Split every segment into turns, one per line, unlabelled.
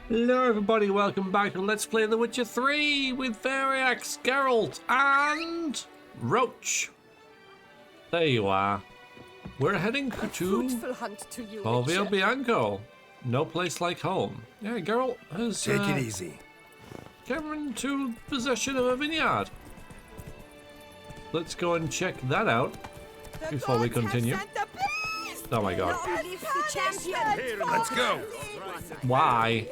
Hello everybody, welcome back to Let's Play The Witcher 3 with Variax, Geralt, and Roach. There you are. We're heading to Povio Bianco. No place like home. Yeah, Geralt has
Take it easy.
come into possession of a vineyard. Let's go and check that out before we continue. Oh my god.
Let's go.
Why?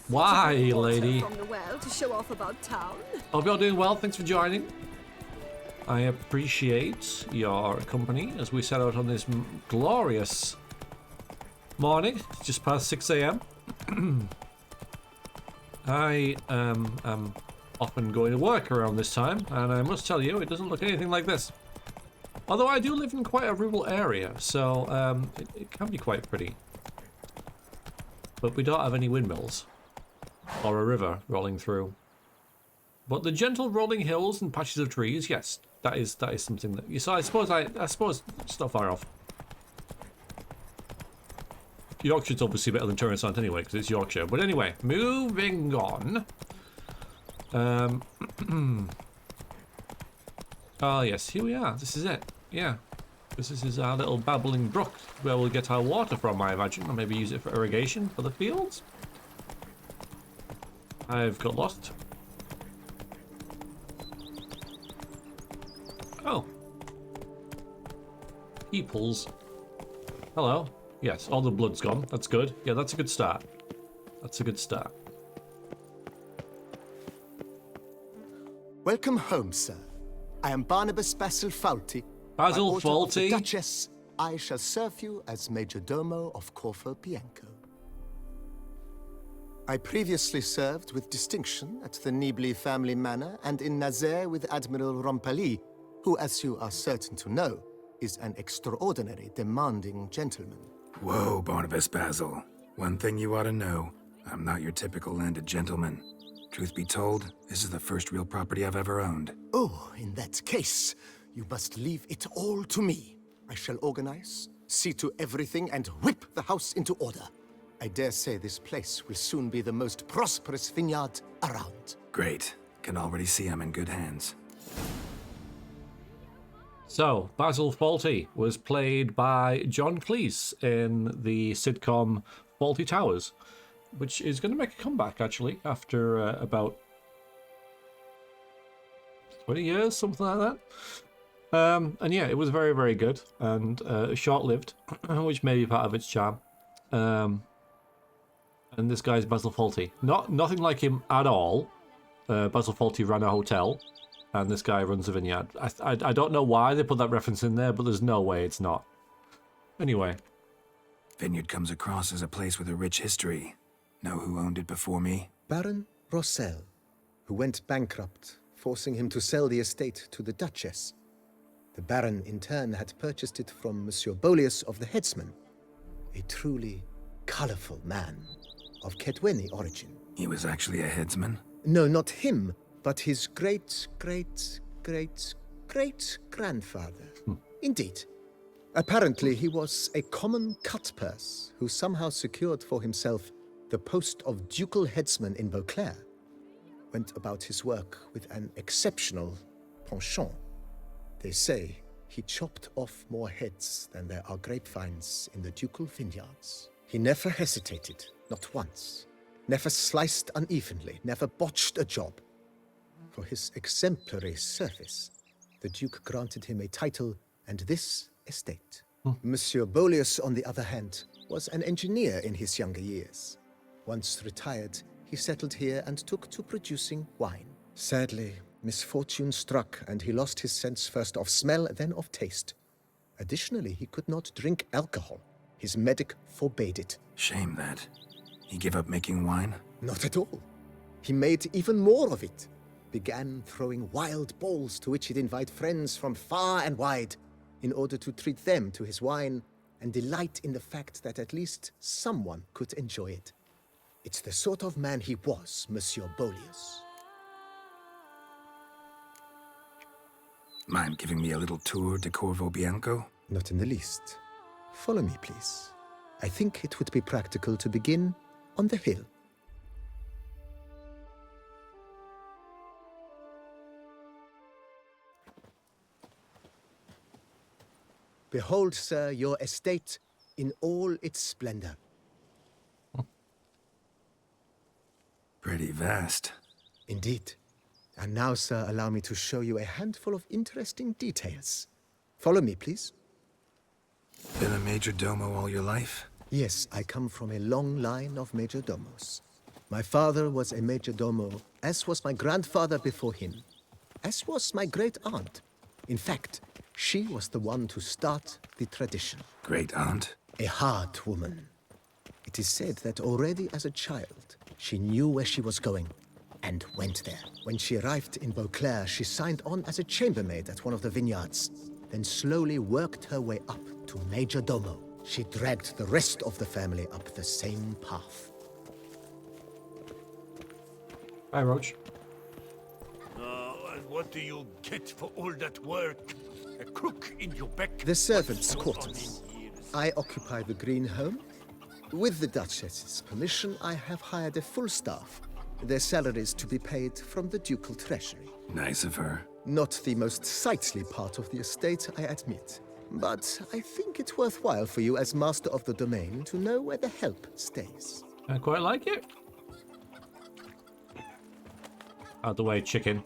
Why, lady?
From the well to show off about town.
Hope you're doing well. Thanks for joining. I appreciate your company as we set out on this glorious morning. It's just past 6 a.m. I am often going to work around this time, and I must tell you, it doesn't look anything like this. Although I do live in quite a rural area, so it can be quite pretty. But we don't have any windmills or a river rolling through. But the gentle rolling hills and patches of trees, yes, that is something that you saw. I suppose it's not far off. Yorkshire's obviously better than Torrensant anyway, because it's Yorkshire. But anyway, moving on. Oh yes, here we are. This is it. Yeah. This is our little babbling brook where we'll get our water from, I imagine, or maybe use it for irrigation for the fields. I've got lost. Oh. Peoples. Hello. Yes, all the blood's gone. That's good. Yeah, that's a good start. That's a good start.
Welcome home, sir. I am Barnabas Basil Fawlty.
Basil
By order of
Fawlty?
the Duchess, I shall serve you as Major Domo of Corvo Bianco. I previously served with distinction at the Nibli family manor and in Nazaire with Admiral Rompali, who, as you are certain to know, is an extraordinary demanding gentleman.
Whoa, Barnabas Basil. One thing you ought to know. I'm not your typical landed gentleman. Truth be told, this is the first real property I've ever owned.
Oh, in that case, you must leave it all to me. I shall organize, see to everything, and whip the house into order. I dare say this place will soon be the most prosperous vineyard around.
Great. Can already see I'm in good hands.
So, Basil Fawlty was played by John Cleese in the sitcom Fawlty Towers, which is going to make a comeback, actually, after about 20 years, something like that. And yeah, it was very, very good and short-lived, which may be part of its charm. And this guy's Basil Fawlty. Nothing like him at all. Basil Fawlty ran a hotel, and this guy runs a vineyard. I don't know why they put that reference in there, but there's no way it's not. Anyway.
Vineyard comes across as a place with a rich history. Know who owned it before me?
Baron Rossel, who went bankrupt, forcing him to sell the estate to the Duchess. The Baron, in turn, had purchased it from Monsieur Bolius of the Headsman, a truly colorful man of Kedweni origin.
He was actually a headsman?
No, not him, but his great-great-great-great-grandfather. Indeed. Apparently, he was a common cutpurse who somehow secured for himself the post of ducal headsman in Beauclair. Went about his work with an exceptional penchant. They say he chopped off more heads than there are grapevines in the ducal vineyards. He never hesitated, not once. Never sliced unevenly, never botched a job. For his exemplary service, the Duke granted him a title and this estate. Monsieur Bolius, on the other hand, was an engineer in his younger years. Once retired, he settled here and took to producing wine. Sadly, misfortune struck and he lost his sense first of smell, then of taste. Additionally, he could not drink alcohol. His medic forbade it.
Shame that. He gave up making wine?
Not at all. He made even more of it. Began throwing wild balls to which he'd invite friends from far and wide in order to treat them to his wine and delight in the fact that at least someone could enjoy it. It's the sort of man he was, Monsieur Bolius.
Mind giving me a little tour de Corvo Bianco?
Not in the least. Follow me, please. I think it would be practical to begin on the hill. Behold, sir, your estate in all its splendor.
Pretty vast.
Indeed. And now, sir, allow me to show you a handful of interesting details. Follow me, please.
Been a major domo all your life?
Yes, I come from a long line of majordomos. My father was a majordomo, as was my grandfather before him, as was my great-aunt. In fact, she was the one to start the tradition.
Great aunt?
A hard woman. It is said that already as a child, she knew where she was going and went there. When she arrived in Beauclair, she signed on as a chambermaid at one of the vineyards, then slowly worked her way up to majordomo. She dragged the rest of the family up the same path.
Hi, Roach.
And what do you get for all that work? A crook in your back?
The servants' quarters. I occupy the green home. With the Duchess's permission, I have hired a full staff. Their salaries to be paid from the ducal treasury.
Nice of her.
Not the most sightly part of the estate, I admit. But I think it's worthwhile for you as master of the domain to know where the help stays.
I quite like it. Out the way, chicken.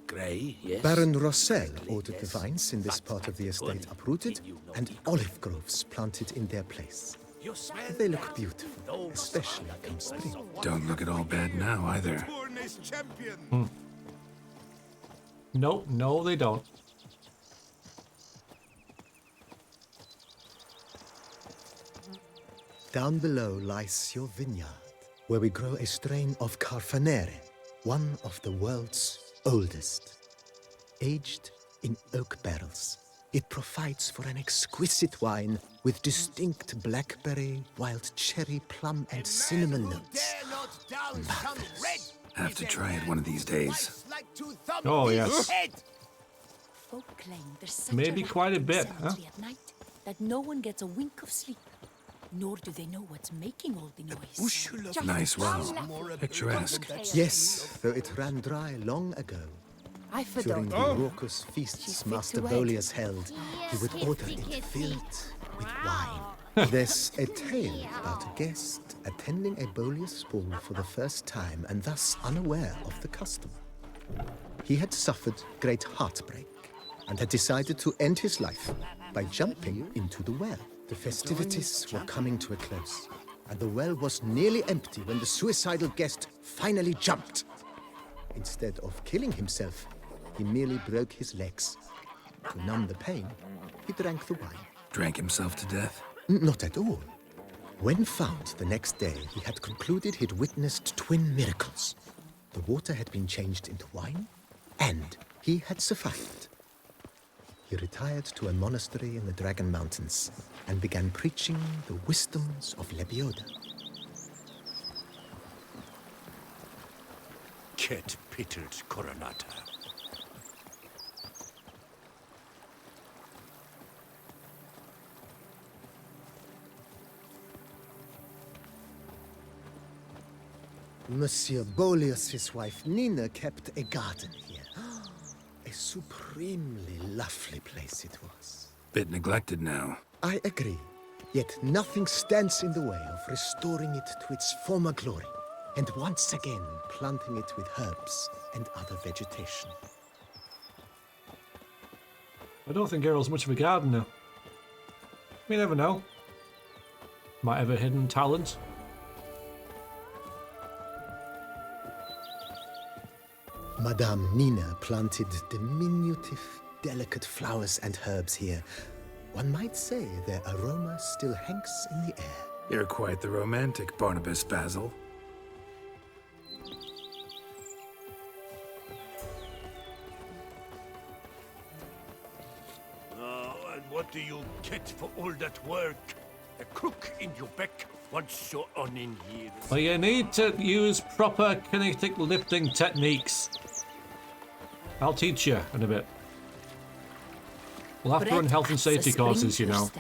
Grey, yes.
Baron Rossel ordered the vines in this part of the estate uprooted and olive groves planted in their place. They look beautiful, especially come spring.
Don't look at all bad now, either.
Nope, no, they don't.
Down below lies your vineyard, where we grow a strain of Carfanere, one of the world's oldest. Aged in oak barrels, it provides for an exquisite wine with distinct blackberry, wild cherry, plum, and cinnamon notes. Marvelous.
Have to try it one of these days.
Oh, yes.
Folk claim there's such
Maybe
a
quite a
rapid
bit, huh?
cemetery at night that no one gets a wink of sleep, nor do they know what's making all the noise.
Nice well. Picturesque.
Yes, though it ran dry long ago. During the raucous feasts Master Bolius held, he would order it filled with wine. There's a tale about a guest attending a Bolius ball for the first time and thus unaware of the custom. He had suffered great heartbreak and had decided to end his life by jumping into the well. The festivities were coming to a close, and the well was nearly empty when the suicidal guest finally jumped. Instead of killing himself, he merely broke his legs. To numb the pain, he drank the wine.
Drank himself to death?
Not at all. When found the next day, he had concluded he'd witnessed twin miracles. The water had been changed into wine, and he had survived. He retired to a monastery in the Dragon Mountains and began preaching the wisdoms of Lebioda.
Ket pittered Coronata.
Monsieur Bolius' wife Nina kept a garden here. A supremely lovely place it was.
Bit neglected now.
I agree. Yet nothing stands in the way of restoring it to its former glory, and once again planting it with herbs and other vegetation.
I don't think Errol's much of a gardener. We never know. Might have a hidden talent.
Madame Nina planted diminutive, delicate flowers and herbs here. One might say their aroma still hangs in the air.
You're quite the romantic, Barnabas Basil.
And what do you get for all that work? A crook in your back once you're on in here.
Well, you need to use proper kinetic lifting techniques. I'll teach you in a bit. We'll have to run health and safety courses, you know.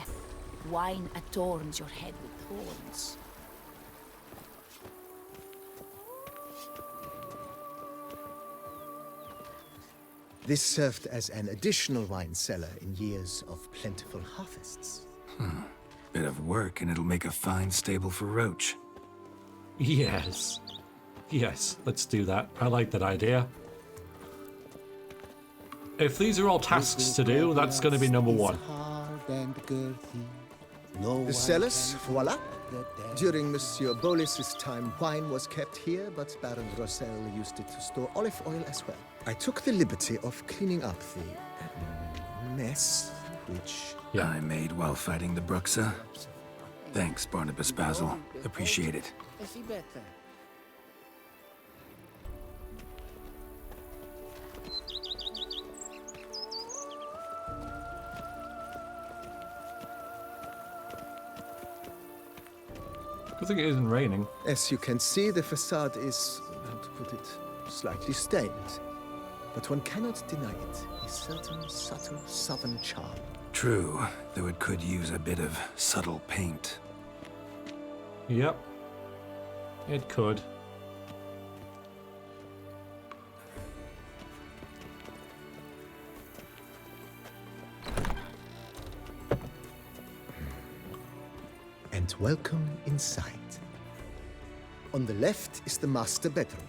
Wine adorns your head with thorns.
This served as an additional wine cellar in years of plentiful harvests.
Bit of work, and it'll make a fine stable for Roach.
Yes. Yes, let's do that. I like that idea. If these are all tasks to do, that's going to be number one.
The cellars, voila. During Monsieur Bolis's time, wine was kept here, but Baron Rossel used it to store olive oil as well. I took the liberty of cleaning up the mess, which...
Yeah.
I made while fighting the Bruxa. Thanks, Barnabas Basil. Appreciate it.
Good thing it isn't raining.
As you can see, the facade is, how to put it, slightly stained. But one cannot deny it, a certain subtle southern charm.
True, though it could use a bit of subtle paint.
Yep. It could.
And welcome inside. On the left is the master bedroom.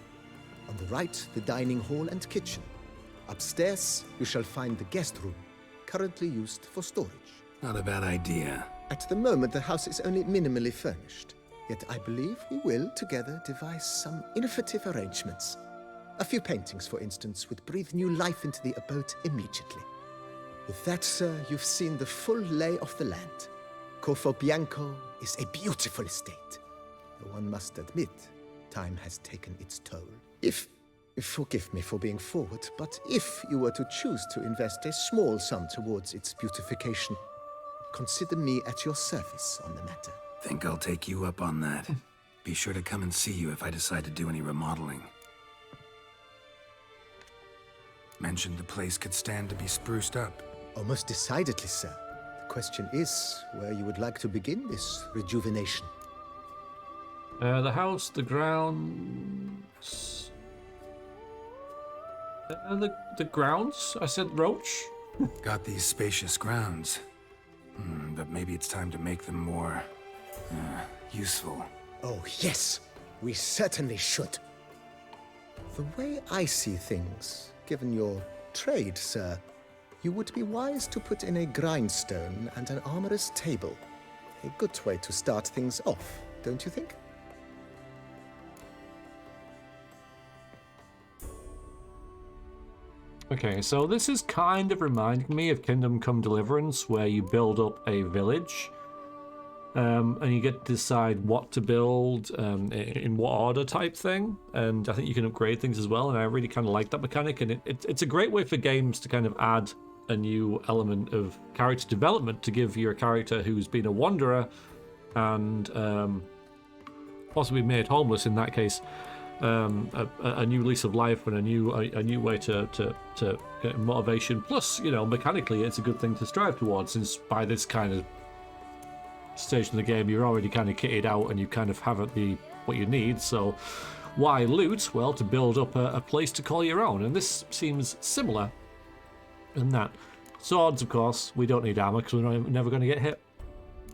On the right, the dining hall and kitchen. Upstairs, you shall find the guest room, currently used for storage.
Not a bad idea.
At the moment, the house is only minimally furnished. Yet I believe we will, together, devise some innovative arrangements. A few paintings, for instance, would breathe new life into the abode immediately. With that, sir, you've seen the full lay of the land. Corfo Bianco is a beautiful estate. Though one must admit, time has taken its toll. Forgive me for being forward, but if you were to choose to invest a small sum towards its beautification, consider me at your service on the matter.
Think I'll take you up on that. Be sure to come and see you if I decide to do any remodeling. Mentioned the place could stand to be spruced up.
Oh, most decidedly, sir. The question is where you would like to begin this rejuvenation.
The house, the grounds... the grounds? I said Roach?
Got these spacious grounds. But maybe it's time to make them more... useful.
Oh, yes. We certainly should. The way I see things, given your trade, sir, you would be wise to put in a grindstone and an armorer's table. A good way to start things off, don't you think?
Okay, so this is kind of reminding me of Kingdom Come Deliverance, where you build up a village, and you get to decide what to build, in what order type thing, and I think you can upgrade things as well, and I really kind of like that mechanic, and it's a great way for games to kind of add a new element of character development to give your character who's been a wanderer and possibly made homeless in that case, a new lease of life and a new way to get motivation. Plus, you know, mechanically, it's a good thing to strive towards, since by this kind of stage in the game, you're already kind of kitted out and you kind of have what you need. So, why loot? Well, to build up a place to call your own, and this seems similar in that. Swords, of course, we don't need armor because we're never going to get hit.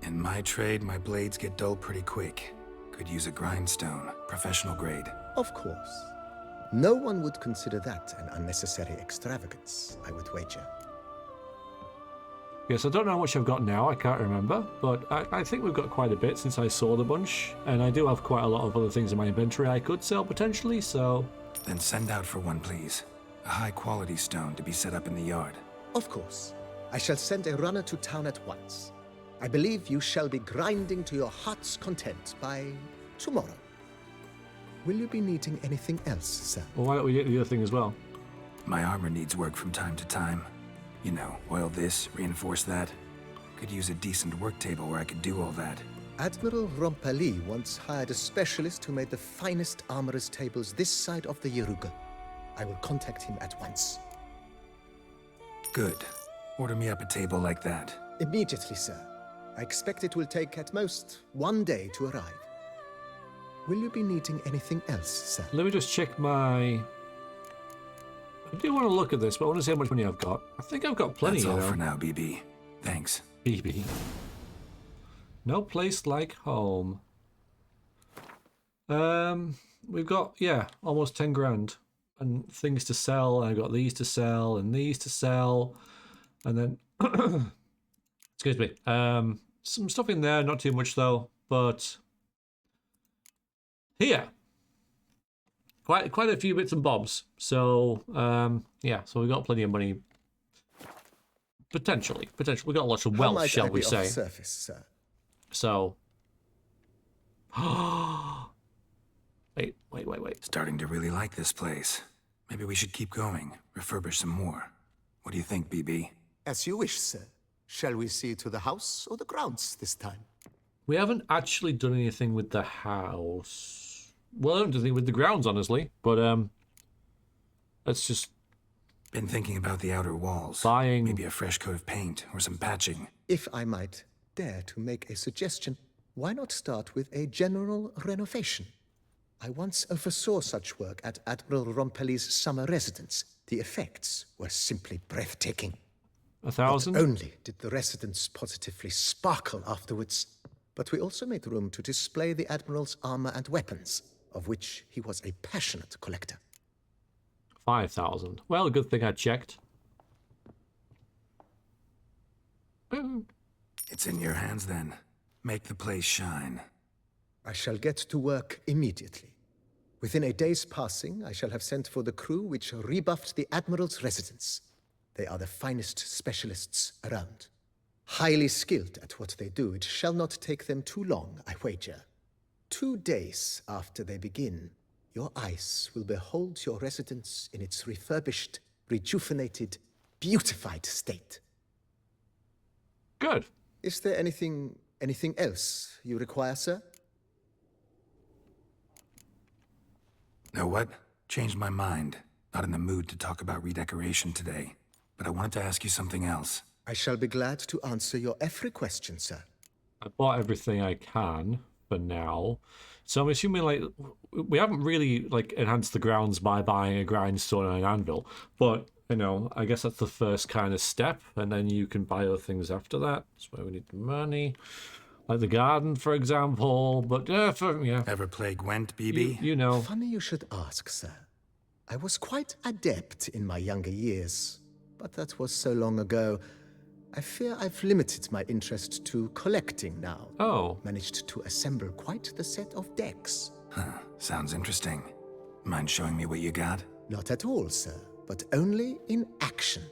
In my trade, my blades get dull pretty quick. Could use a grindstone, professional grade.
Of course. No one would consider that an unnecessary extravagance, I would wager.
Yes, I don't know how much I've got now, I can't remember, but I think we've got quite a bit since I sold a bunch, and I do have quite a lot of other things in my inventory I could sell potentially, so...
Then send out for one, please. A high-quality stone to be set up in the yard.
Of course. I shall send a runner to town at once. I believe you shall be grinding to your heart's content by tomorrow. Will you be needing anything else, sir?
Well, why don't we get the other thing as well?
My armor needs work from time to time. You know, oil this, reinforce that. Could use a decent work table where I could do all that.
Admiral Rompali once hired a specialist who made the finest armorer's tables this side of the Yaruga. I will contact him at once.
Good. Order me up a table like that.
Immediately, sir. I expect it will take at most 1 day to arrive. Will you be needing anything else, sir?
Let me just check my I do want to look at this, but I want to see how much money I've got. I think I've got plenty,
That's all
you know.
for now, BB. Thanks.
BB. No place like home. We've got, yeah, almost 10 grand. And things to sell, and I've got these to sell, and these to sell. And then, excuse me, some stuff in there, not too much though, but here. Quite a few bits and bobs. So, yeah, so we've got plenty of money. Potentially. We've got lots of
How
wealth,
might
shall
I
we
be
say.
of service, sir?
So. Wait.
Starting to really like this place. Maybe we should keep going, refurbish some more. What do you think, BB?
As you wish, sir. Shall we see to the house or the grounds this time?
We haven't actually done anything with the house. Well, I haven't done anything with the grounds, honestly. But, let's just...
Been thinking about the outer walls.
Buying...
Maybe a fresh coat of paint or some patching.
If I might dare to make a suggestion, why not start with a general renovation? I once oversaw such work at Admiral Rompelli's summer residence. The effects were simply breathtaking.
1,000?
Not only did the residence positively sparkle afterwards, but we also made room to display the Admiral's armor and weapons, of which he was a passionate collector.
5,000. Well, good thing I checked.
It's in your hands then. Make the place shine.
I shall get to work immediately. Within a day's passing, I shall have sent for the crew which rebuffed the Admiral's residence. They are the finest specialists around. Highly skilled at what they do, it shall not take them too long, I wager. 2 days after they begin, your eyes will behold your residence in its refurbished, rejuvenated, beautified state.
Good.
Is there anything else you require, sir?
Know what? Changed my mind. Not in the mood to talk about redecoration today. But I wanted to ask you something else.
I shall be glad to answer your every question, sir.
I bought everything I can for now. So I'm assuming, like, we haven't really, like, enhanced the grounds by buying a grindstone and an anvil. But, you know, I guess that's the first kind of step. And then you can buy other things after that. That's why we need the money. Like the garden, for example. But, yeah.
Ever play Gwent, BB?
You know.
Funny you should ask, sir. I was quite adept in my younger years, but that was so long ago. I fear I've limited my interest to collecting now.
Oh.
Managed to assemble quite the set of decks.
Huh. Sounds interesting. Mind showing me what you got?
Not at all, sir, but only in action.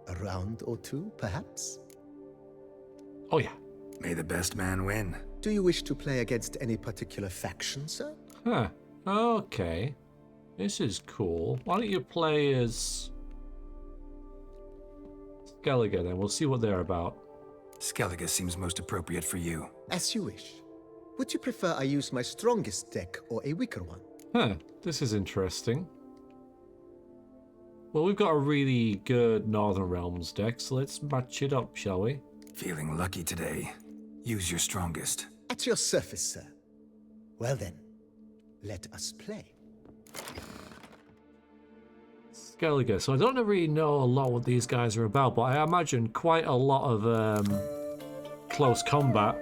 A round or two, perhaps?
Oh, yeah.
May the best man win.
Do you wish to play against any particular faction, sir?
Huh. Okay. This is cool. Why don't you play as Skellige then? We'll see what they're about.
Skellige seems most appropriate for you.
As you wish. Would you prefer I use my strongest deck or a weaker one?
Huh. This is interesting. Well, we've got a really good Northern Realms deck, so let's match it up, shall we?
Feeling lucky today. Use your strongest.
At your service, sir. Well then, let us play.
Skellige. So I don't really know a lot what these guys are about, but I imagine quite a lot of close combat.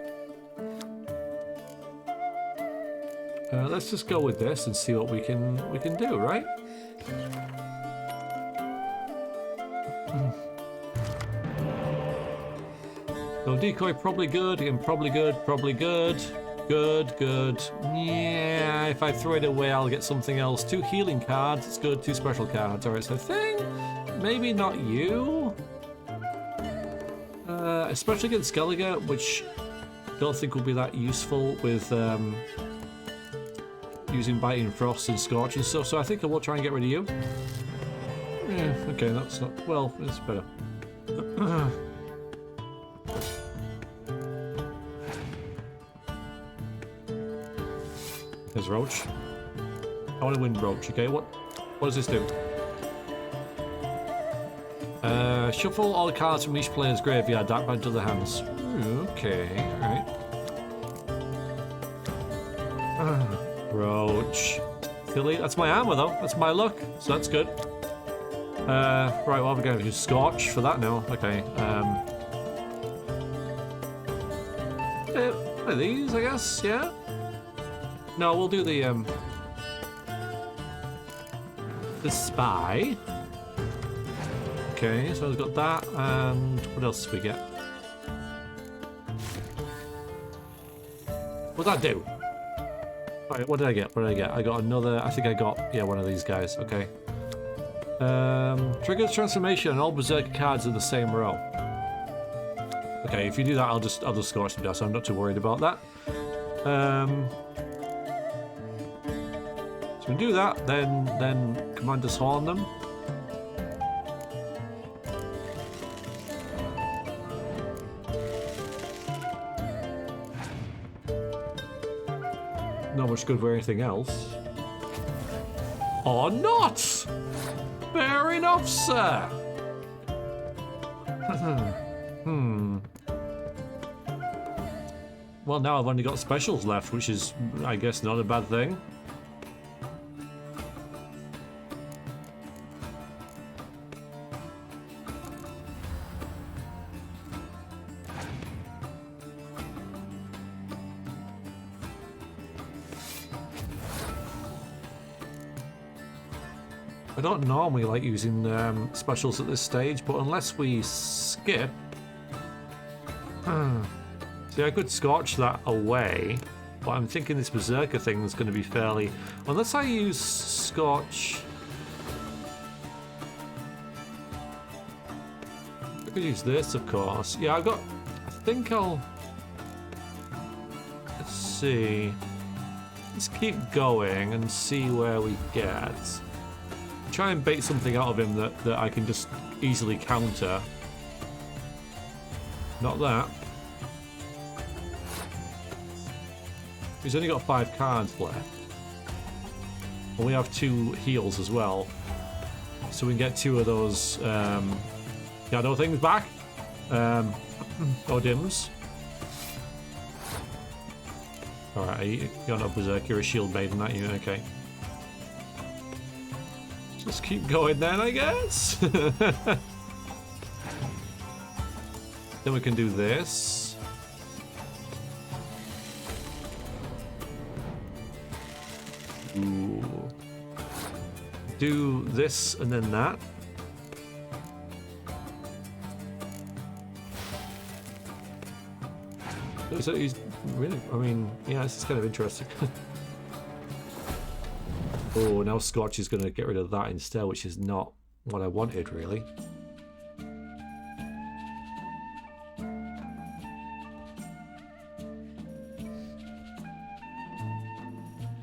Let's just go with this and see what we can do, right? So decoy probably good, and probably good. Good. Yeah, if I throw it away, I'll get something else. 2 healing cards, it's good. 2 special cards. Alright, so I think maybe not you. Especially against Skellige, which I don't think will be that useful with using Biting Frost and Scorch and stuff. So I think I will try and get rid of you. Yeah, okay, that's not... Well, it's better. There's Roach. I want to win Roach, okay? What does this do? Shuffle all the cards from each player's graveyard back into their hands. Okay, alright. Roach. That's my armor though, that's my luck, so that's good. Right, well, we're going to use Scorch for that now. Okay. One of these, I guess. Yeah. No, we'll do the spy. Okay, so I've got that, and what else did we get? What'd that do? Right, what did I get? What did I get? I got another. I think I got one of these guys. Okay. Triggers transformation, and all berserker cards in the same row. Okay, if you do that, I'll just scorch them down, so I'm not too worried about that. So we do that, then Commander's Horn them. Not much good for anything else. Or not! Fair enough, sir! Well, now I've only got specials left, which is, I guess, not a bad thing. I don't normally like using specials at this stage, but unless we skip... See, I could Scorch that away, but I'm thinking this Berserker thing is going to be fairly... Unless I use Scorch... I could use this, of course. Yeah, I think I'll... Let's see... Let's keep going and see where we get. Try and bait something out of him that I can just easily counter. Not that. He's only got 5 cards left. And we have 2 heals as well. So we can get 2 of those shadow things back. Or dims. Alright, you're not a berserker, you're a shield maiden, aren't you? Okay. Just keep going then, I guess. Then we can do this. Ooh. Do this and then that. So he's really, I mean, yeah, this is kind of interesting. Oh, now Scorch is going to get rid of that instead, which is not what I wanted, really.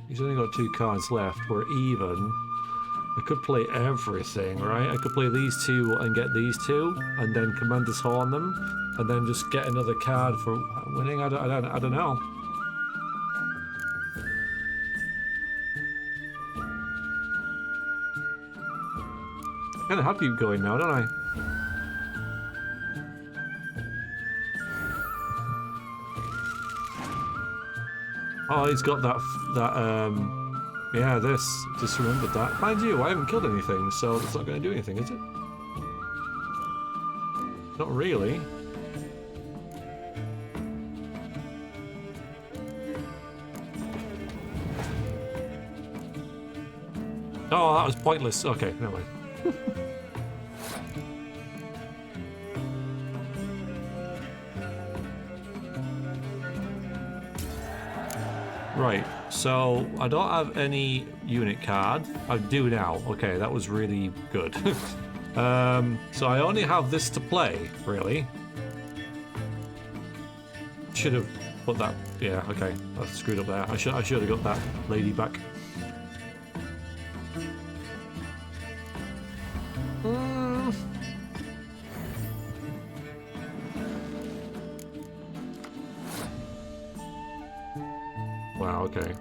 He's only got 2 cards left. We're even. I could play everything, right? I could play these 2 and get these 2, and then Commander's Horn them, and then just get another card for winning. I don't know. I kind of have to keep going now, don't I? Oh, he's got that, yeah, this. Just remembered that. Mind you, I haven't killed anything, so it's not going to do anything, is it? Not really. Oh, that was pointless. Okay, never mind. Right, so I don't have any unit card. I do now. Okay, that was really good. So I only have this to play, really. Should have put that. Yeah, okay, I screwed up there. I should have got that lady back. Wow, okay.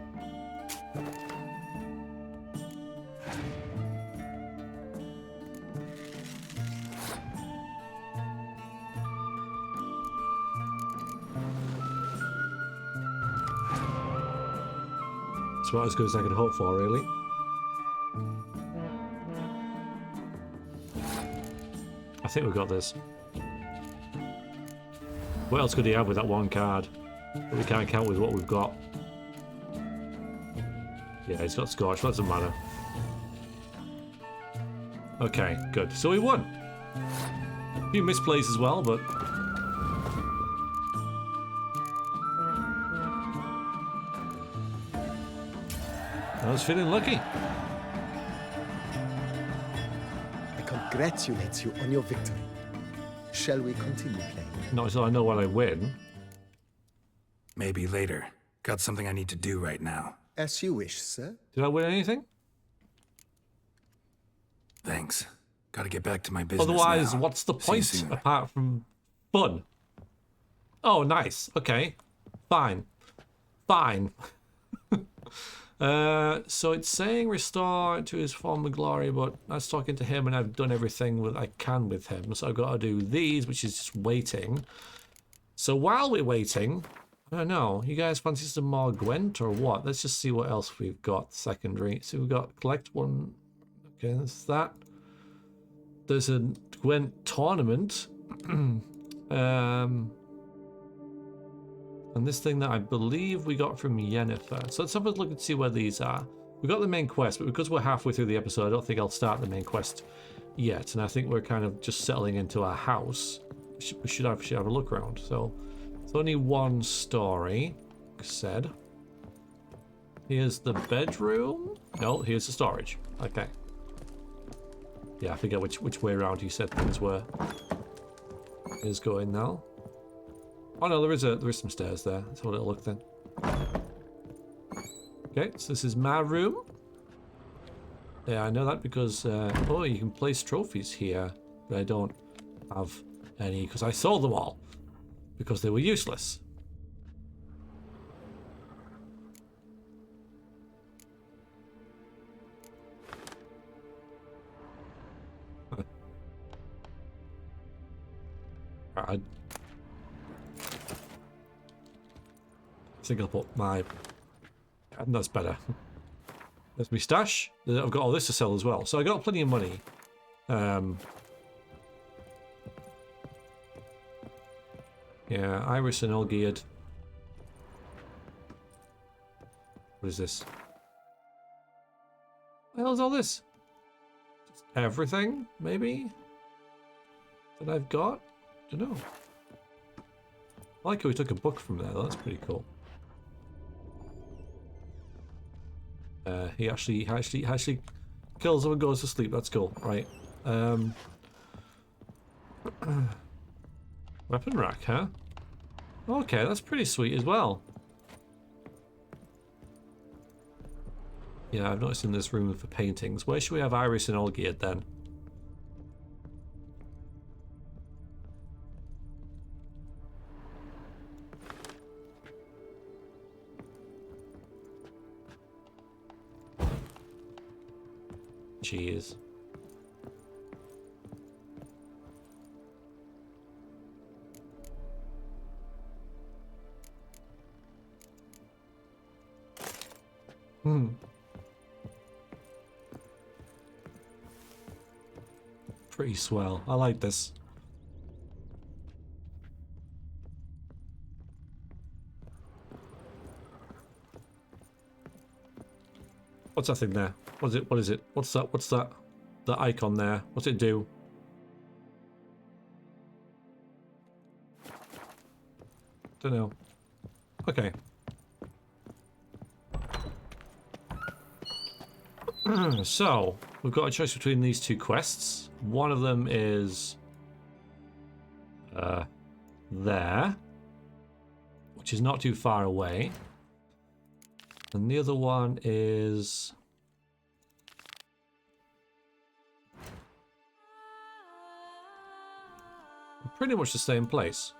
It's about as good as I could hope for, really. I think we've got this. What else could he have with that one card? But we can't count with what we've got. Yeah, he's got Scorch. That doesn't matter. Okay, good. So we won. A few misplays as well, but... I was feeling lucky.
I congratulate you on your victory. Shall we continue playing?
Not until I know what I win.
Maybe later. Got something I need to do right now.
As you wish, sir.
Did I win anything?
Thanks. Gotta get back to my business
Otherwise,
now.
what's the
See you
point
soon.
apart from fun? Oh, nice. Okay. Fine. Fine. So it's saying restore to his former glory, but that's talking to him and I've done everything that I can with him. So I've got to do these, which is just waiting. So while we're waiting, I don't know, you guys fancy some more Gwent or what? Let's just see what else we've got secondary. So we've got collect one. Okay, that's that. There's a Gwent tournament. And this thing that I believe we got from Yennefer. So let's have a look and see where these are. We got the main quest, but because we're halfway through the episode, I don't think I'll start the main quest yet. And I think we're kind of just settling into our house. We should have a look around. So it's only one story, said. Here's the bedroom. No, here's the storage. Okay. Yeah, I forget which way around he said things were. Is going now. Oh no, there is some stairs there. Let's have a little look then. Okay, so this is my room. Yeah, I know that because oh, you can place trophies here, but I don't have any because I sold them all because they were useless. I think I'll put my... And that's better. There's my stash. I've got all this to sell as well. So I got plenty of money. Yeah, Iris and Olgierd. What is this? What the hell is all this? Just everything, maybe? That I've got? Don't know. I like how we took a book from there, though. That's pretty cool. He actually kills him and goes to sleep. That's cool, right? Weapon rack, huh? Okay, that's pretty sweet as well. Yeah, I've noticed in this room for paintings. Where should we have Iris and Olgierd then? Jeez. Pretty swell. I like this. What's that thing there? What is it? What is it? What's that? What's that? The icon there. What's it do? Don't know. Okay. So, we've got a choice between these two quests. One of them is... there. Which is not too far away. And the other one is... pretty much the same place.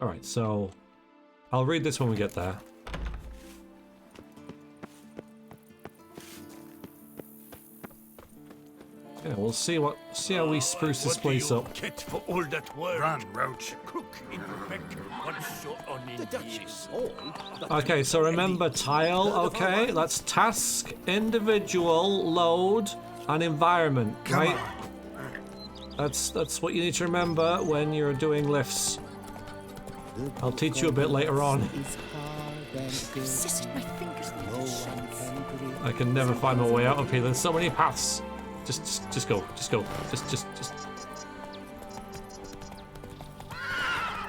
Alright, so I'll read this when we get there. Yeah, we'll see how we spruce this place up.
What do you get for all that work?
Run, Roach.
Crook in your back once you're on in here.
Okay, so remember tile, okay? That's task, individual, load, and environment, right? That's what you need to remember when you're doing lifts. I'll teach you a bit later on.
Resisted my fingers near the sheds.
I can never find my way out of here. There's so many paths. Just go. Just go. Just.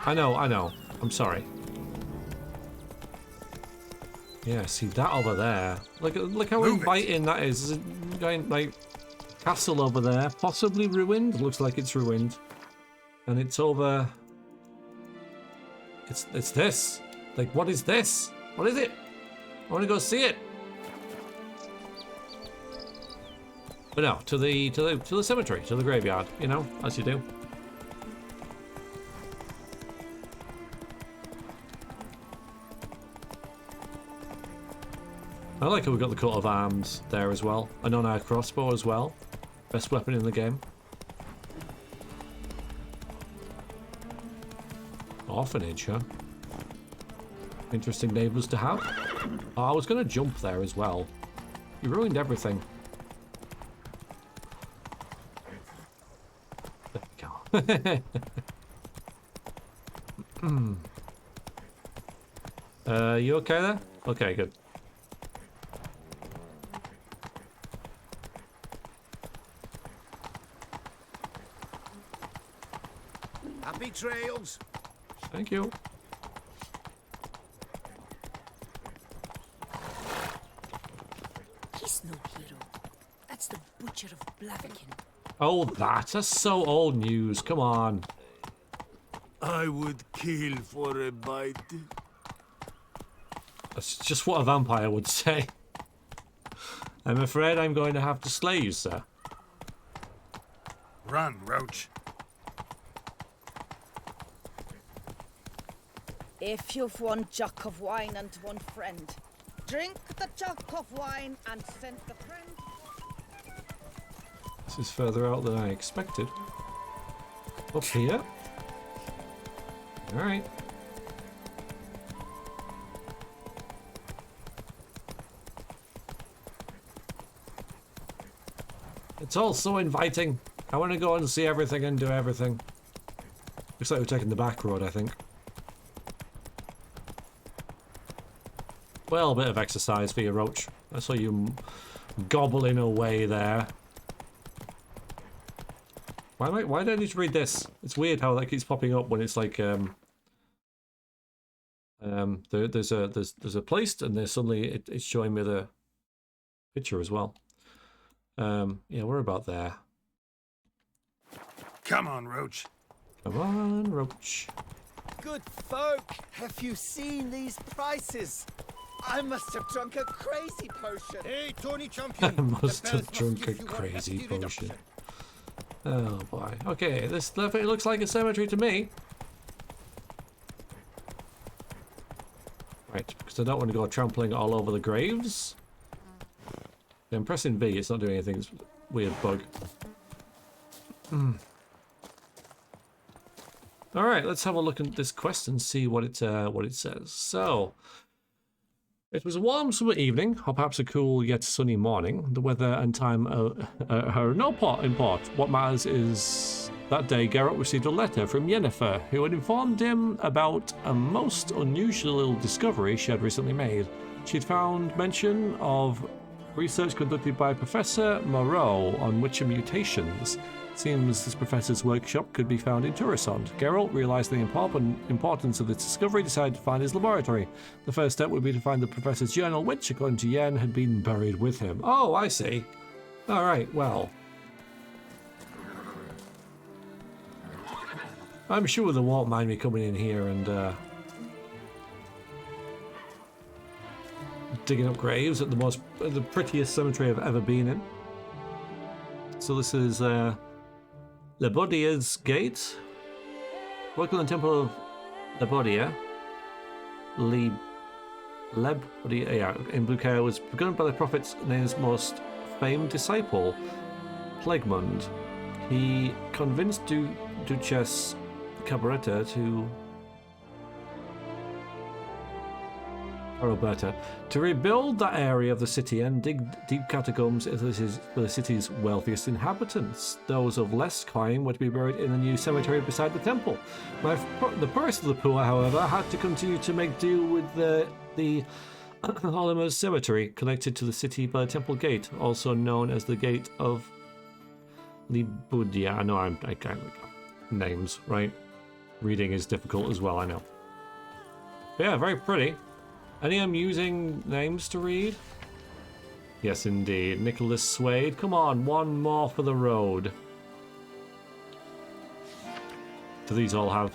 I know. I'm sorry. Yeah, see that over there. Look how inviting that is. There's a giant like castle over there, possibly ruined. Looks like it's ruined, and it's over. It's this. Like, what is this? What is it? I want to go see it. But no, to the cemetery, to the graveyard. You know, as you do. I like how we got the coat of arms there as well. A non-air crossbow as well. Best weapon in the game. Orphanage, huh? Interesting neighbours to have. Oh, I was going to jump there as well. You ruined everything. There we go. You okay there? Okay, good.
Happy trails.
Thank you.
He's no hero. That's the Butcher of Blaviken.
Oh, that's so old news. Come on.
I would kill for a bite.
That's just what a vampire would say. I'm afraid I'm going to have to slay you, sir.
Run, Roach.
If you've one jug of wine and one friend, drink the jug of wine and send the friend.
This is further out than I expected. Up here. Alright. It's all so inviting. I want to go and see everything and do everything. Looks like we're taking the back road, I think. Well, a bit of exercise for you, Roach. I saw you gobbling away there. Why do I need to read this? It's weird how that keeps popping up when it's like there's a place and then suddenly it's showing me the picture as well. Yeah, we're about there.
Come on, Roach.
Come on, Roach.
Good folk, have you seen these prices? I must have drunk a crazy potion.
Hey, Tony
I
Champion.
must have drunk a crazy potion. Oh boy. Okay, this definitely looks like a cemetery to me. Right, because I don't want to go trampling all over the graves. I'm pressing B, it's not doing anything, it's a weird bug. Alright, let's have a look at this quest and see what it says. So, it was a warm summer evening, or perhaps a cool yet sunny morning. The weather and time are no import. What matters is that day Geralt received a letter from Yennefer, who had informed him about a most unusual discovery she had recently made. She'd found mention of research conducted by Professor Moreau on Witcher mutations. Seems this professor's workshop could be found in Turisond. Geralt, realizing the importance of this discovery, decided to find his laboratory. The first step would be to find the professor's journal, which, according to Yen, had been buried with him. Oh, I see. Alright, well. I'm sure they won't mind me coming in here and digging up graves at the prettiest cemetery I've ever been in. So this is Lebodia's Gate. Work on the Temple of Lebodia. Lebodia, yeah, in Blue Chaos was begun by the Prophet's name's most famed disciple. Plegmund. He convinced Duchess Cabaretta to... Roberta, to rebuild that area of the city and dig deep catacombs into the city's wealthiest inhabitants. Those of less coin were to be buried in a new cemetery beside the temple. The poorest of the poor, however, had to continue to make do with the Olimers Cemetery, connected to the city by the temple gate, also known as the Gate of Libudia. I know I can't names, right? Reading is difficult as well, I know. But yeah, very pretty. Any amusing names to read? Yes, indeed. Nicholas Swade. Come on, one more for the road. Do these all have...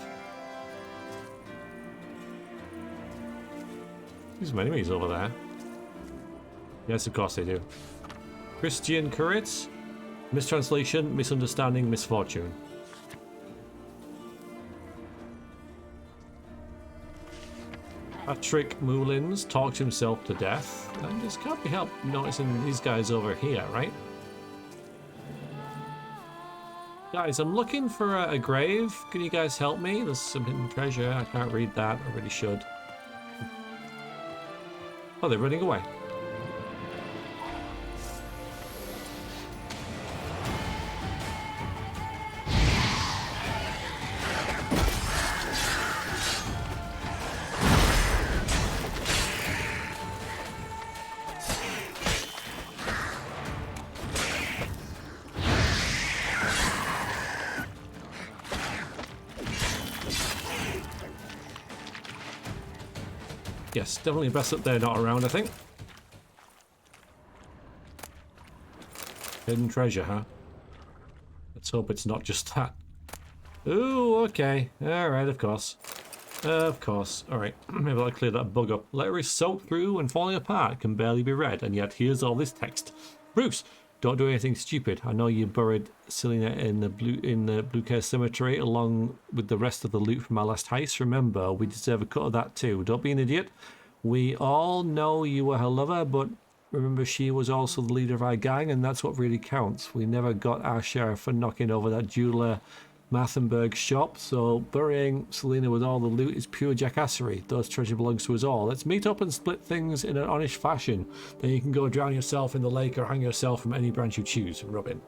There's some enemies over there. Yes, of course they do. Christian Kuritz. Mistranslation, misunderstanding, misfortune. Patrick Moulins talked himself to death. And this can't be helped noticing these guys over here, right? Guys, I'm looking for a grave. Can you guys help me? There's some hidden treasure. I can't read that. I really should. Oh, they're running away. Yes, definitely best that they're not around, I think. Hidden treasure, huh? Let's hope it's not just that. Ooh, okay. Alright, of course. Of course. Alright, maybe I'll clear that bug up. Letter is soaked through and falling apart, can barely be read, and yet here's all this text. Bruce, don't do anything stupid. I know you buried Selena in the Blue Care Cemetery along with the rest of the loot from our last heist. Remember, we deserve a cut of that too. Don't be an idiot. We all know you were her lover, but remember she was also the leader of our gang, and that's what really counts. We never got our share for knocking over that jeweler Mathenberg shop, so burying Selena with all the loot is pure jackassery. Those treasure belongs to us all. Let's meet up and split things in an honest fashion. Then you can go drown yourself in the lake or hang yourself from any branch you choose. Robin.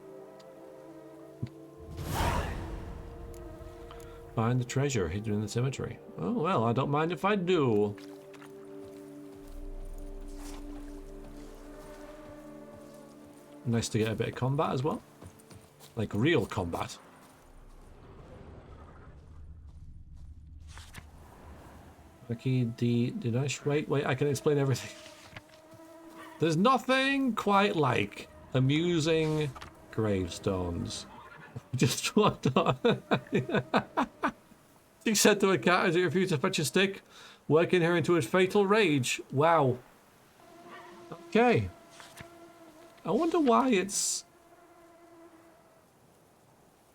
Find the treasure hidden in the cemetery. Oh well, I don't mind if I do. Nice to get a bit of combat as well. Like real combat. Okay, did I wait, I can explain everything. There's nothing quite like amusing gravestones. Just walked on. She said to a cat as he refused to fetch a stick, working her into a fatal rage. Wow. Okay. I wonder why it's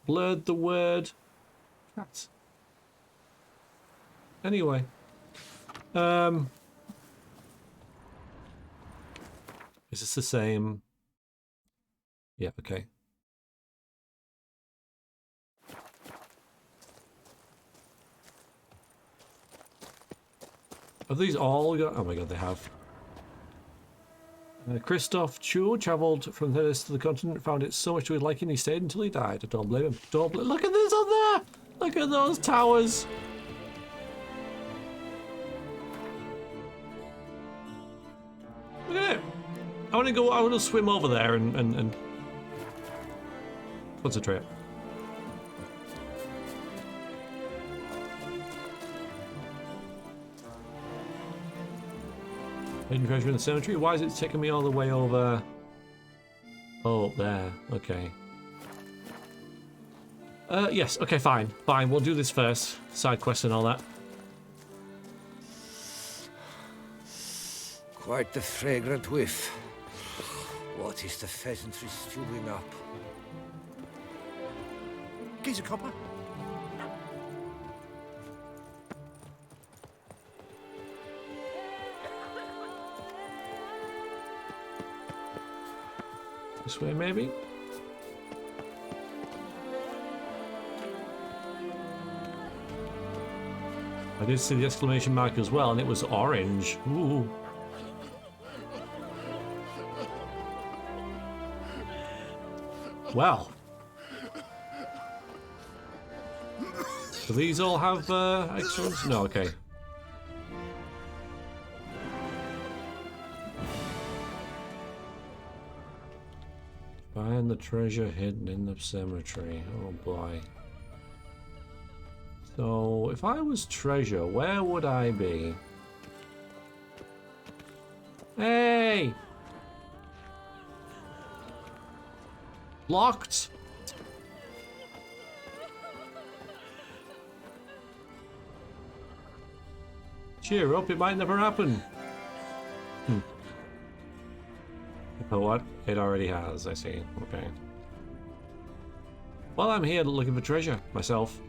blurred the word cat. Anyway. Is this the same? Yeah, okay. Have these all got... Oh my god, they have. Christoph Chu travelled from this to the continent, found it so much to his liking, he stayed until he died. I don't blame him. Look at this on there! Look at those towers! Look at it! I want to swim over there and concentrate. Hidden treasure in the cemetery? Why is it taking me all the way over? Oh, up there. Okay. Yes. Okay, fine. Fine. We'll do this first. Side quest and all that.
Quite the fragrant whiff. What is the pheasantry stewing up? Gives a copper.
This way, maybe? I did see the exclamation mark as well, and it was orange. Ooh. Well. Do these all have extras? No, okay. Find the treasure hidden in the cemetery. Oh boy. So, if I was treasure, where would I be? Hey! Locked! Cheer up, it might never happen. But what? It already has, I see. Okay. Well, I'm here looking for treasure myself.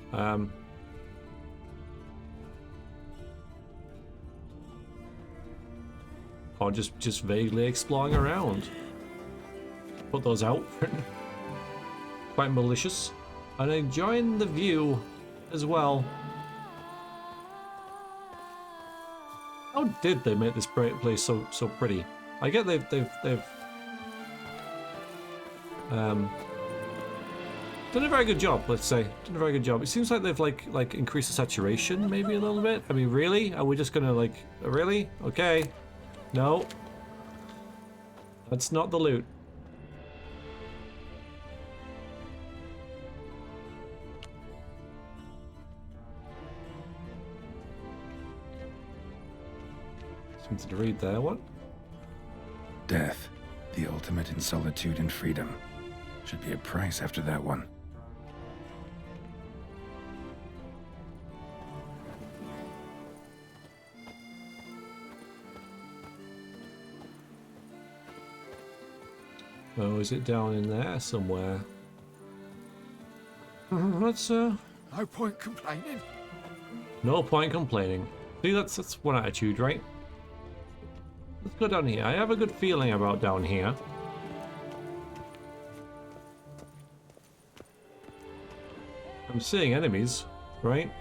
Or just vaguely exploring around. Put those out. Quite malicious. And enjoying the view as well. How did they make this place so pretty? I get they've done a very good job, let's say. Done a very good job. It seems like they've like increased the saturation maybe a little bit. I mean, really? Are we just gonna like really? Okay. No. That's not the loot. Something to read there, what?
Death, the ultimate in solitude and freedom. Should be a price after that one.
Oh, is it down in there somewhere? Let's
No point complaining.
No point complaining. See, that's one attitude, right? Let's go down here. I have a good feeling about down here. I'm seeing enemies, right?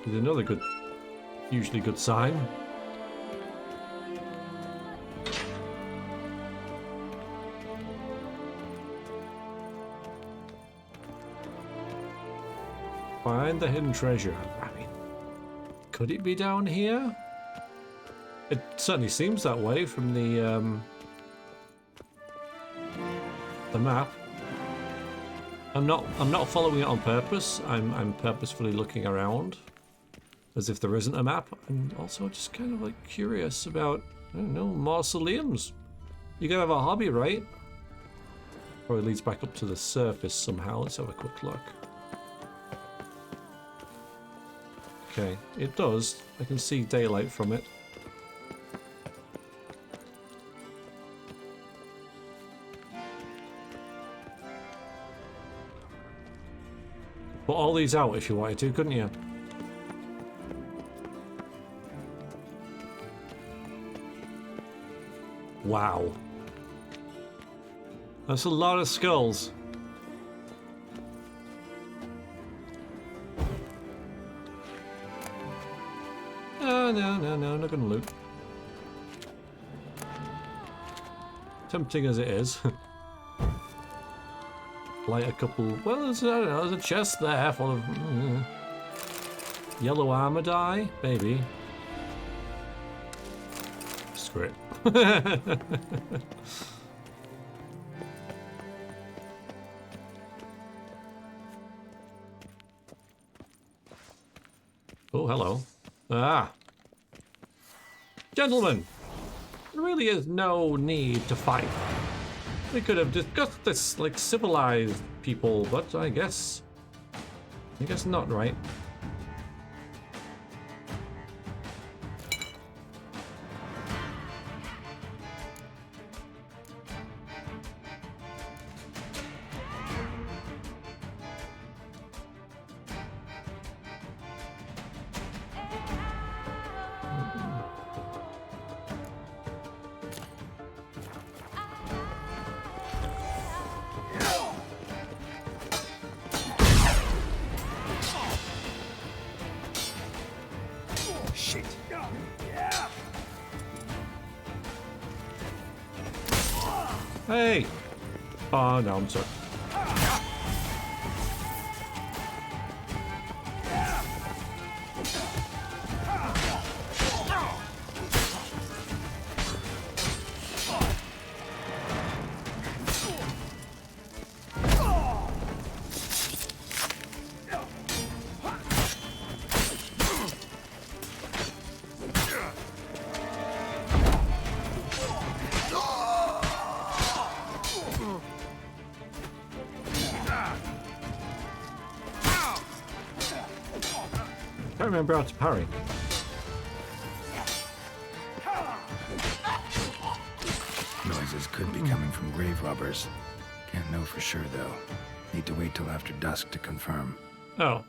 Is another good, usually good sign. Find the hidden treasure. I mean, could it be down here? It certainly seems that way from the map. I'm not following it on purpose. I'm purposefully looking around as if there isn't a map. I'm also just kind of like curious about, I don't know, mausoleums. You gotta have a hobby, right? Probably leads back up to the surface somehow. Let's have a quick look. Okay, it does. I can see daylight from it. Put all these out if you wanted to, couldn't you? Wow. That's a lot of skulls. No, not gonna loot. Tempting as it is. Light a couple. Well, I don't know, there's a chest there full of yellow armor dye, maybe. Screw it. Oh, hello. Ah. Gentlemen, there really is no need to fight. We could have discussed this like civilized people, but I guess not, right? Hey! Oh, no, I'm sorry. I can't remember how to parry.
Noises could be coming from grave robbers. Can't know for sure, though. Need to wait till after dusk to confirm.
Oh.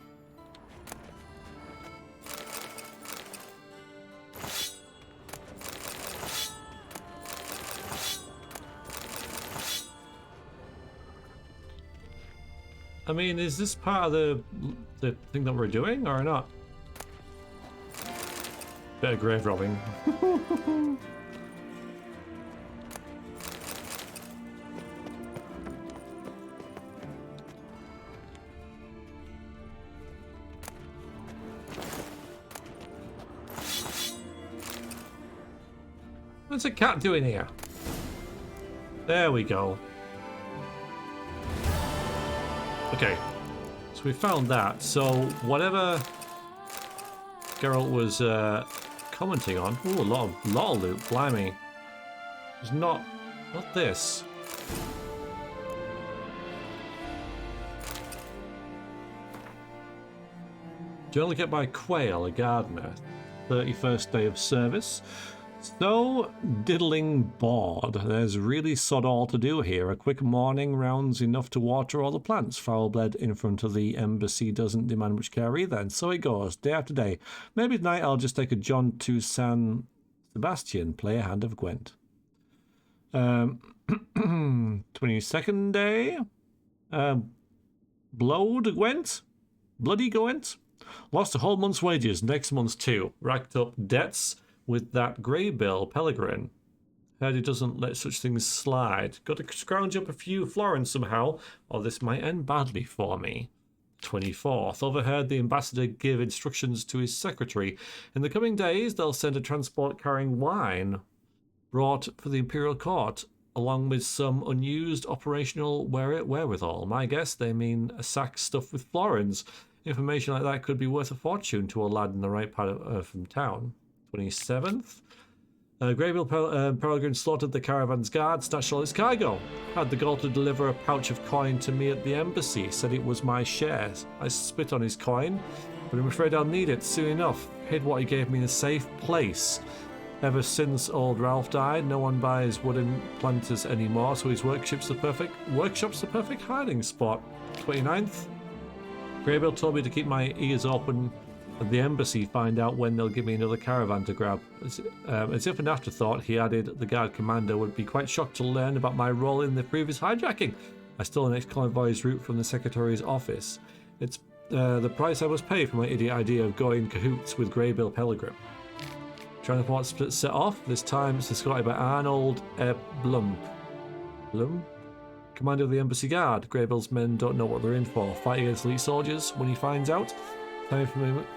I mean, is this part of the thing that we're doing or not? Bit of grave robbing. What's a cat doing here? There we go. Okay, so we found that. So whatever Geralt was commenting on, ooh, a lot of loot. Blimey, it's not this. Do you only get by quail, a gardener? 31st day of service. So diddling bored. There's really sod all to do here. A quick morning round's enough to water all the plants. Foul-bled in front of the embassy doesn't demand much care either, and so it goes, day after day. Maybe tonight I'll just take a John to San Sebastian, play a hand of Gwent. 22nd day. Blowed Gwent? Bloody Gwent? Lost a whole month's wages, next month's too. Racked up debts with that grey bill, Pellegrin. Heard he doesn't let such things slide. Got to scrounge up a few florins somehow, or this might end badly for me. 24th. Overheard the ambassador give instructions to his secretary. In the coming days, they'll send a transport carrying wine brought for the imperial court, along with some unused operational wherewithal. My guess they mean a sack stuffed with florins. Information like that could be worth a fortune to a lad in the right part from town. 27th. Greybill Peregrine slaughtered the caravan's guard, snatched all his cargo. Had the gall to deliver a pouch of coin to me at the embassy, said it was my share. I spit on his coin, but I'm afraid I'll need it soon enough. Hid what he gave me in a safe place. Ever since old Ralph died, no one buys wooden planters anymore, so his workshop's the perfect hiding spot. 29th. Greybill told me to keep my ears open at the embassy, find out when they'll give me another caravan to grab. As if an afterthought, he added the guard commander would be quite shocked to learn about my role in the previous hijacking. I stole an ex-convoy's route from the secretary's office. It's the price I must pay for my idiot idea of going cahoots with Greybill Pellegrin. Transport split set off. This time it's escorted by Arnold Blum. Blum? Commander of the embassy guard. Greybill's men don't know what they're in for. Fight against elite soldiers. When he finds out, time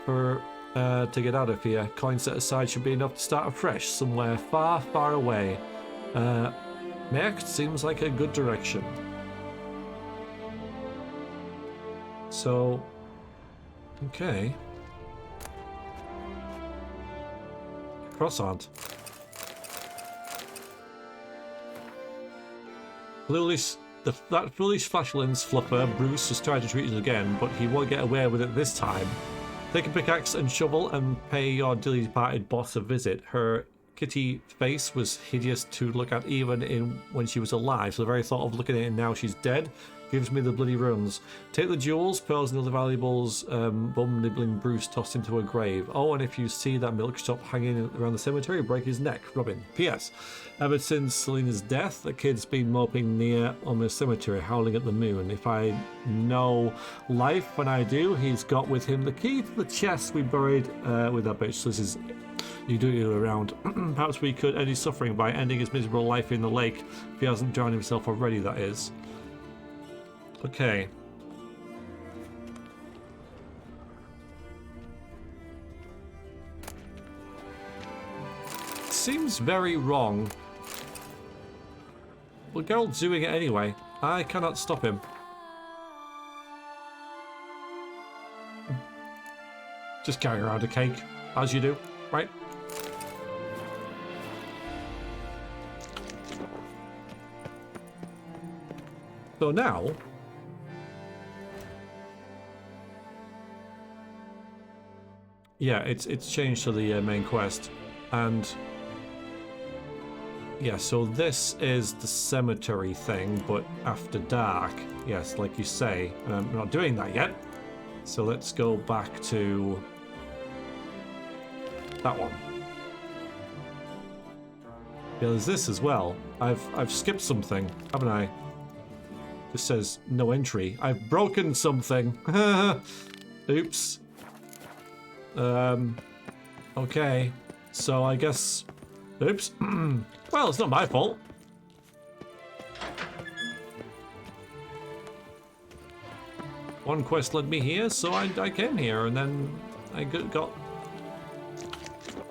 for to get out of here. Coin set aside should be enough to start afresh somewhere far, far away. Merkt seems like a good direction. So, okay. Croissant. That foolish flashlands fluffer, Bruce has tried to treat us again, but he won't get away with it this time. Take a pickaxe and shovel and pay your dearly departed boss a visit. Her kitty face was hideous to look at even when she was alive, so the very thought of looking at it now she's dead Gives me the bloody runs. Take the jewels, pearls, and other valuables. Bum-nibbling Bruce tossed into a grave. Oh, and if you see that milk shop hanging around the cemetery, break his neck. Robin. P.S. Ever since Selena's death, the kid's been moping near on the cemetery, howling at the moon. If I know life when I do, he's got with him the key to the chest we buried with that bitch. So this is... You do it around. Perhaps we could end his suffering by ending his miserable life in the lake. If he hasn't drowned himself already, that is. Okay. Seems very wrong. Well, Geralt's doing it anyway. I cannot stop him. Just carry around a cake, as you do, right? So now... Yeah, it's changed to the main quest, and yeah, so this is the cemetery thing, but after dark. Yes, like you say, we're not doing that yet. So let's go back to that one. Yeah, there's this as well. I've skipped something, haven't I? This says no entry. I've broken something. Oops. Okay, so I guess... Oops. Well, it's not my fault. One quest led me here, so I came here, and then I got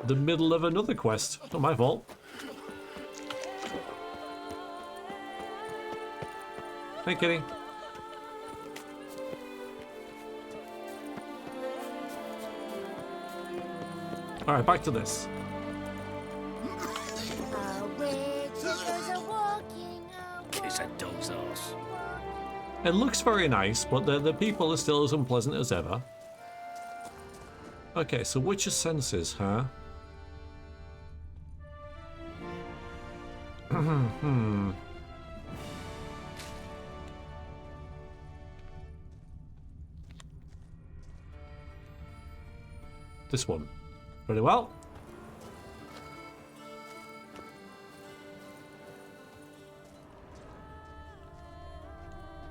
the middle of another quest. Not my fault. Hey, kitty. Alright, back to this.
It's a dog's ass.
It looks very nice, but the people are still as unpleasant as ever. Okay, so which are senses, huh? This one. Very well.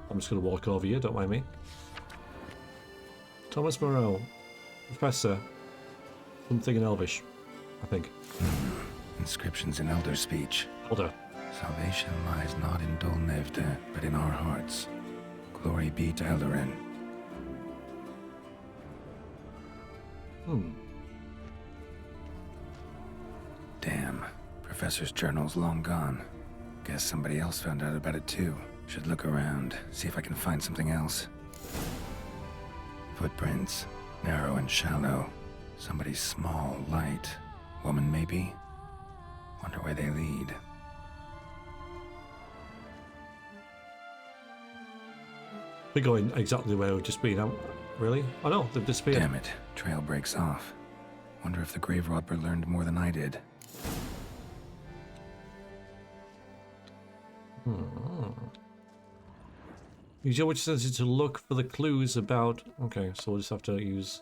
I'm just going to walk over you, don't mind me. Thomas Moreau. Professor. Something in Elvish, I think.
Inscriptions in Elder speech.
Elder.
Salvation lies not in Dol Nevda, but in our hearts. Glory be to Eldarin. Damn. Professor's journal's long gone. Guess somebody else found out about it too. Should look around, see if I can find something else. Footprints. Narrow and shallow. Somebody's small, light. Woman, maybe? Wonder where they lead.
We're going exactly where we've just been. Really? Oh no, they've disappeared.
Damn it. Trail breaks off. Wonder if the grave robber learned more than I did.
Use your witch senses to look for the clues about... Okay, so we'll just have to use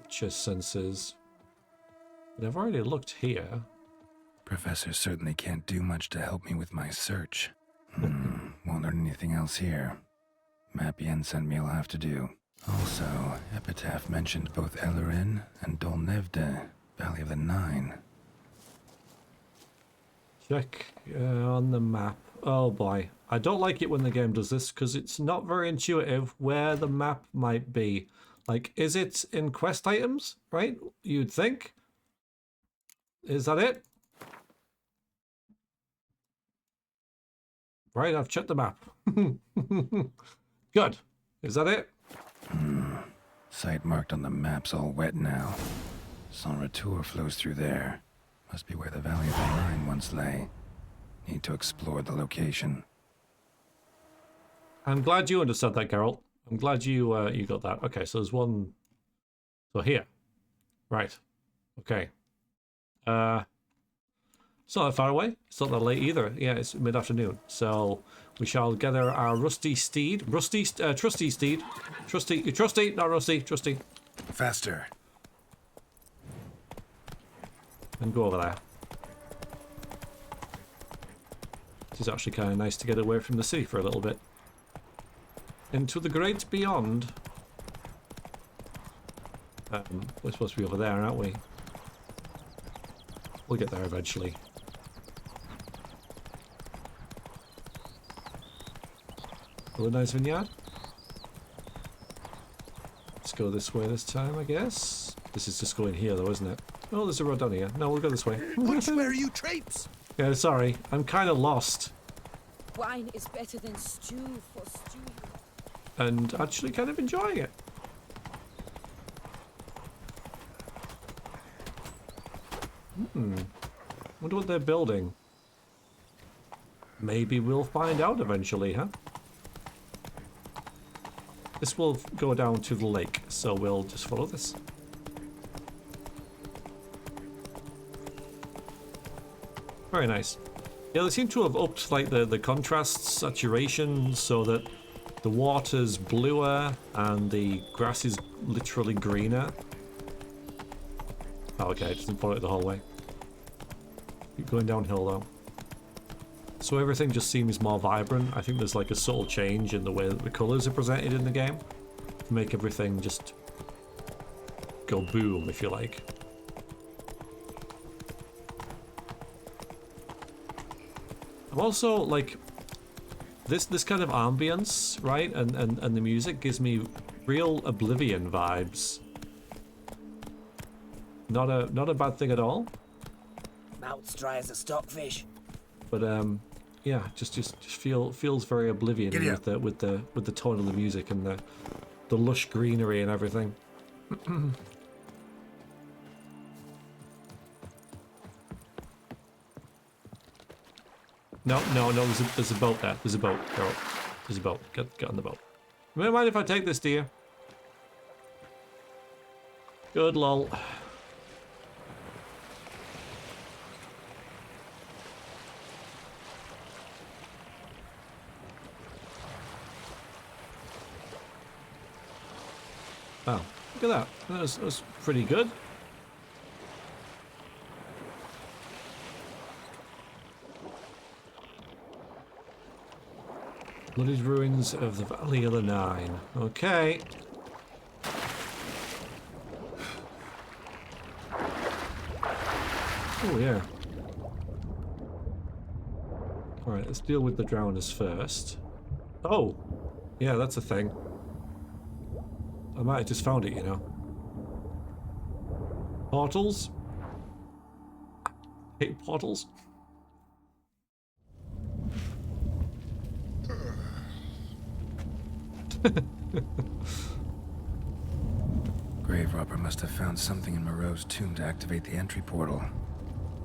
witch senses. But I've already looked here.
Professor certainly can't do much to help me with my search. Won't learn anything else here. Map Yen sent me will have to do. Also, Epitaph mentioned both Eldarin and Dol Nevda, Valley of the Nine.
Check on the map. Oh boy. I don't like it when the game does this because it's not very intuitive where the map might be. Like, is it in quest items, right? You'd think. Is that it? Right, I've checked the map. Good. Is that it?
Site marked on the map's all wet now. Sans Retour flows through there. Must be where the Valley of the Nine once lay. Need to explore the location.
I'm glad you understood that, Geralt. I'm glad you you got that. Okay, so there's one. So here, right? Okay. It's not that far away. It's not that late either. Yeah, it's mid-afternoon. So we shall gather our trusty steed. Trusty, not rusty, trusty.
Faster.
And go over there. It's actually kind of nice to get away from the city for a little bit. Into the great beyond. We're supposed to be over there, aren't we? We'll get there eventually. A nice vineyard. Let's go this way this time, I guess. This is just going here though, isn't it? Oh, there's a road down here. No, we'll go this way.
Which way are you, Trapes?
Yeah, sorry. I'm kind of lost.
Wine is better than stew for stew.
And actually kind of enjoying it. Wonder what they're building. Maybe we'll find out eventually, huh? This will go down to the lake, so we'll just follow this. Very nice. Yeah, they seem to have upped like the contrast saturation so that the water's bluer and the grass is literally greener. Oh, okay, it doesn't follow it the whole way. Keep going downhill though. So everything just seems more vibrant. I think there's like a subtle change in the way that the colours are presented in the game to make everything just go boom, if you like. I'm also like this kind of ambience, right? And the music gives me real Oblivion vibes. Not a bad thing at all.
Mouth's dry as a stockfish.
But yeah, just feels very Oblivion with the tone of the music and the lush greenery and everything. No, there's a boat there. There's a boat. Go. There's a boat. Get on the boat. You mind if I take this, dear? Good lol. Wow, look at that. That was pretty good. Bloodied ruins of the Valley of the Nine. Okay. Oh, yeah. Alright, let's deal with the drowners first. Oh! Yeah, that's a thing. I might have just found it, you know. Portals? Hate portals.
Grave robber must have found something in Moreau's tomb to activate the entry portal.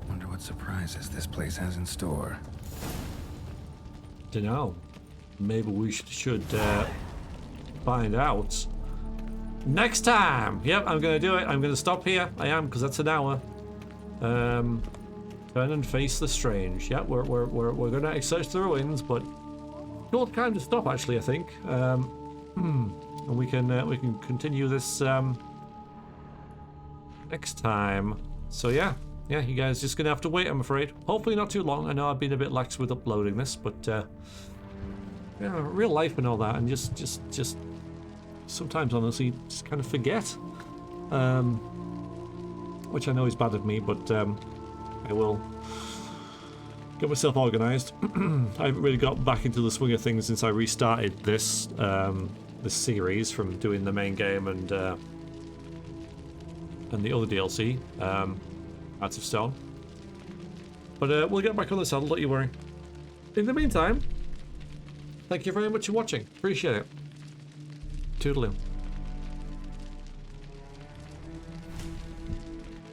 Wonder what surprises this place has in store.
Dunno. Maybe we should find out. Next time! Yep, I'm gonna do it. I'm gonna stop here. I am, because that's an hour. Turn and face the strange. Yep, we're gonna search the ruins, but short time to stop actually, I think. And we can continue this next time. So yeah, you guys just gonna have to wait, I'm afraid. Hopefully not too long. I know I've been a bit lax with uploading this, but yeah, real life and all that, and just sometimes honestly just kind of forget, which I know is bad of me, but I will get myself organized. I haven't really got back into the swing of things since I restarted this this series from doing the main game and the other DLC, Hearts of Stone. But we'll get back on the saddle, don't you worry. In the meantime, thank you very much for watching. Appreciate it. Toodaloo.